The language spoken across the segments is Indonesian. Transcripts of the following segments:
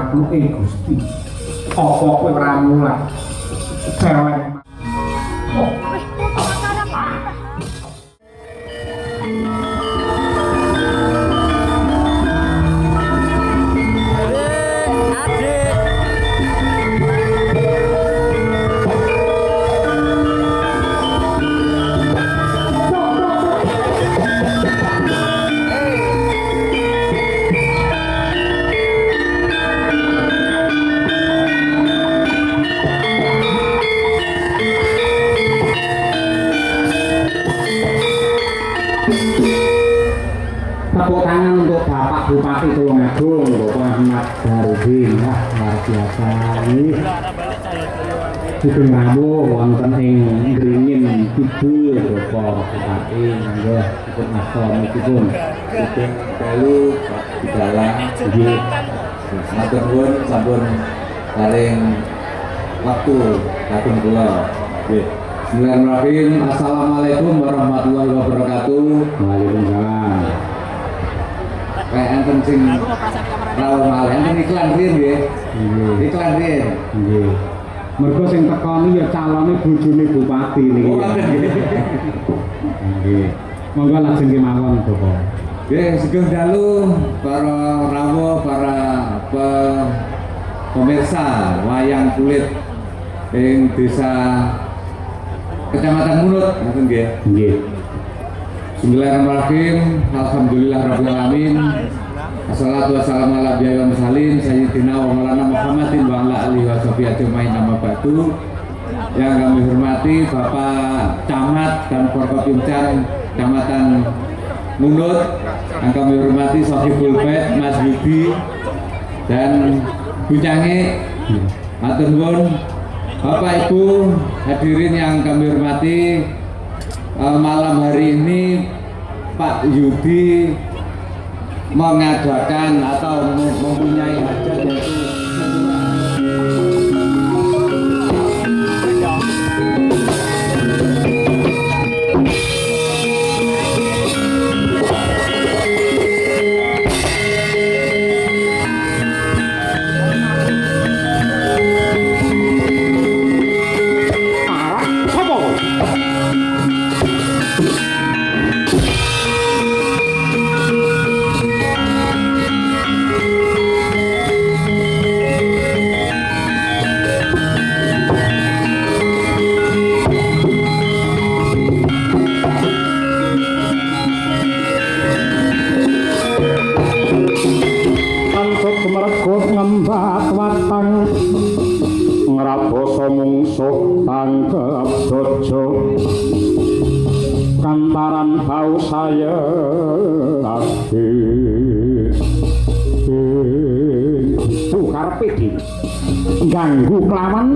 makluke Gusti. Apa kowe ora mulat? Cewek. Tepuk tangan untuk Bapak Bupati Tulungagung, Bapak Ahmad Darudin. Wah, luar biasa ini. Sugeng rawuh wonten ing Ngringin Kidul Bapak Bupati, nggih dipun astonipun. Sugeng dalu di dalam nggih. Matur nuwun sampun paring waktu kagem kula. Nggih. Bismillahirrahmanirrahim. Assalamualaikum warahmatullahi wabarakatuh. Waalaikumsalam. Kayak enten sing rawuh malih enten iklan riyen nggih. Nggih. Iklan riyen. Nggih. Mergo sing tekoni ya calone bojone bupati niki. Nggih. Monggo lajeng kemawon, Bapak. Nggih, sugeng dalu para rawuh, para pemirsa wayang kulit ing desa Kecamatan Munut, ngoten nggih. Nggih. Bismillahirrahmanirrahim. Alhamdulillahirabbil alamin. Assalatu wassalamu ala nabiyil mursalin sayyidina wa maulana Muhammadin wa ala alihi washabihi ajmain amma ba'du. Yang kami hormati Bapak Camat dan Forkopimcan Kecamatan Munut. Yang kami hormati Sohibul Bait Mas Yudi dan Bu Cange. Matur nuwun. Bapak Ibu hadirin yang kami hormati, malam hari ini Pak Yudi mengadakan atau mempunyai hajat yaitu ngraboso mungsuh tanggap dojo kantaran bau saya ati karepe di ganggu kelawan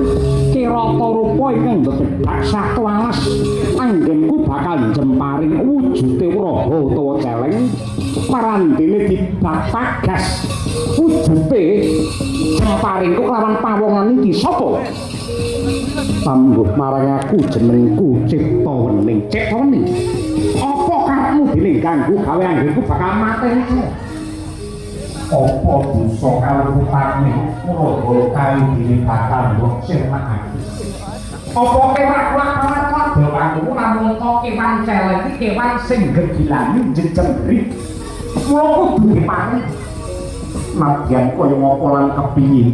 kirata rupa ingkang bebak satu alas anggenku bakal jemparing wujude wraha utawa celeng parandene dibapagas wujude jemparingku kelawan pawongan iki sapa pambuh marang aku jenengku Cipta Wening. Cipta Wening, apa karepmu dene ganggu gawe anggenku bakal mateni? Apa dosa kalupane mula kali dene bakal mbok sirnakake? Apa kerak-kerak doaku namung kewan celeng iki kewan sing gegilani jejembri. Mula kudu diparing. Nadyan kaya ngapa lan kepiye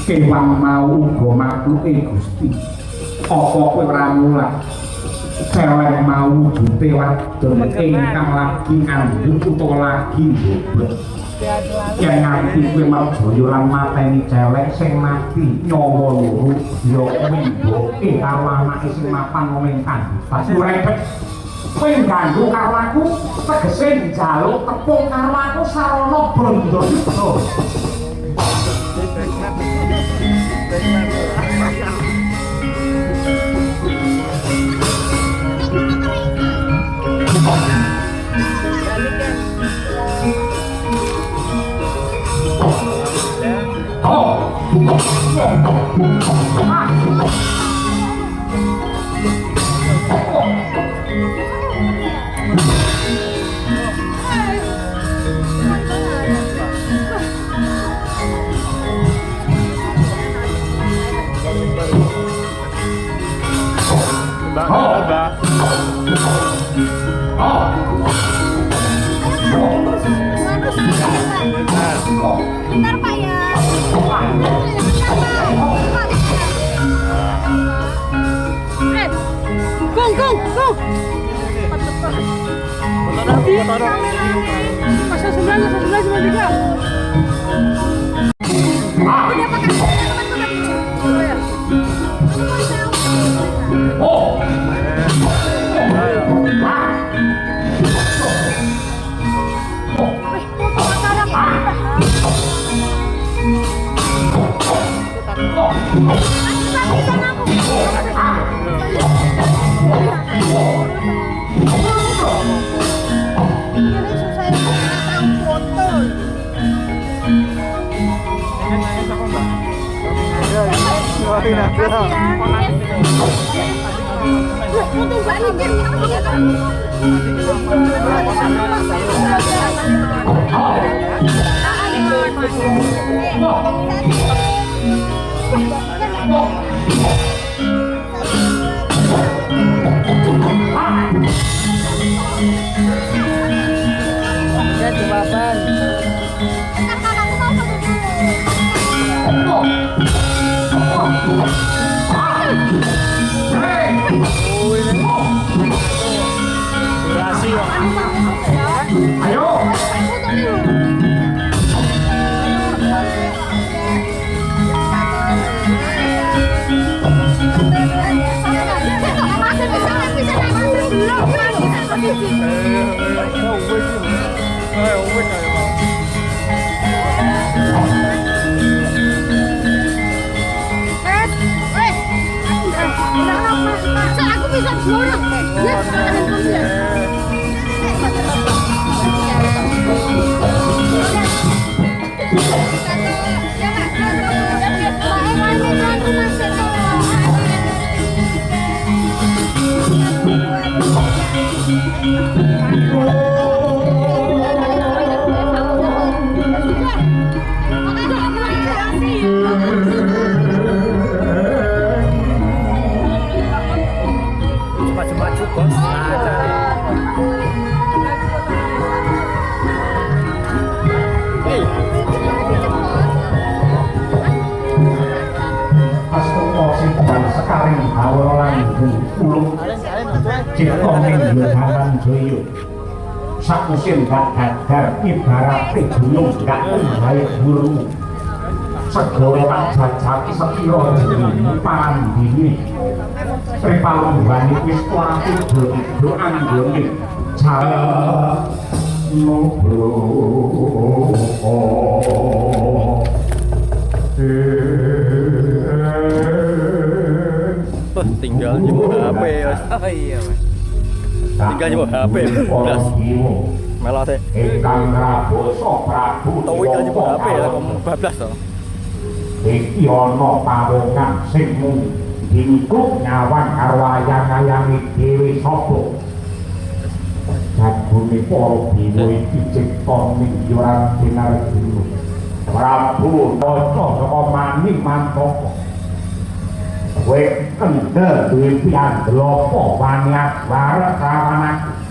kewan mau uga makluke Gusti. Apa kowe ora mulat? Celeng mau wujute wadon ingkang lagi ngandhut utawa lagi mbobot. Yen nganti kowe marjaya lan mateni celeng sing mati nyawa loro ya mimboke karo anake sing mapan wong kandhut. Repet kowe ganggu karo aku tegese njaluk tepung karo aku sarana bondo itu. Bentar Pak ya. Kung. Masa 9, masa 11, 93. Udah pakai teman-teman. Ya. Aku bisa juara. Yes, handphone dia. Sak musim gadar ibarat gunung gak baik burung segoro lan jajak sepiro jeneng pandine pripalungguane wis ora kudu anggone tinggal jemput HP ya. Oh iya tinggal jemput HP belas melot sih Ingkang Raboso Prabu tinggal jemput HP ya kamu bablas toh iki ana pawongan sing mung dingkuk nyawang karo ayang-ayange dhewe sapa jagone para dewa iki cipta ning yuran dinar dulu Prabu Naca saka maning mantaka kowe kendel duwe piandlopo waniat warek rawanak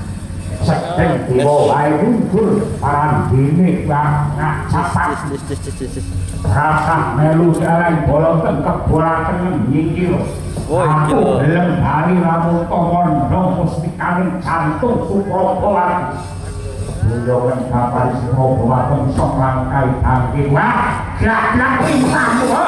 sedeng dewa wae muncul parandene ngacapat rasa melu jalan bolonten kebolaken nyingkir aku belum hari ramu tomondo mustikaning jantung supropolan buyoken kapal semua bawaken sok langkai tangki wah gak pintamu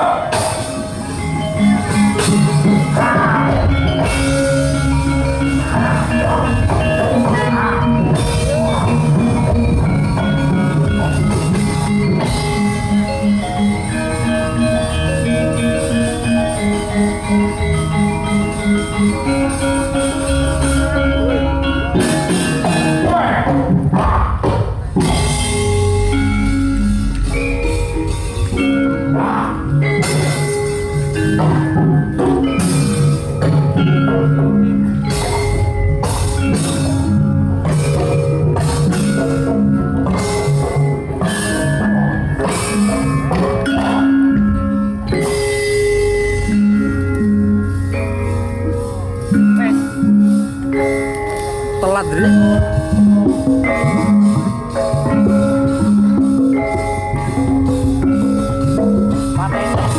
Padri. Pateni.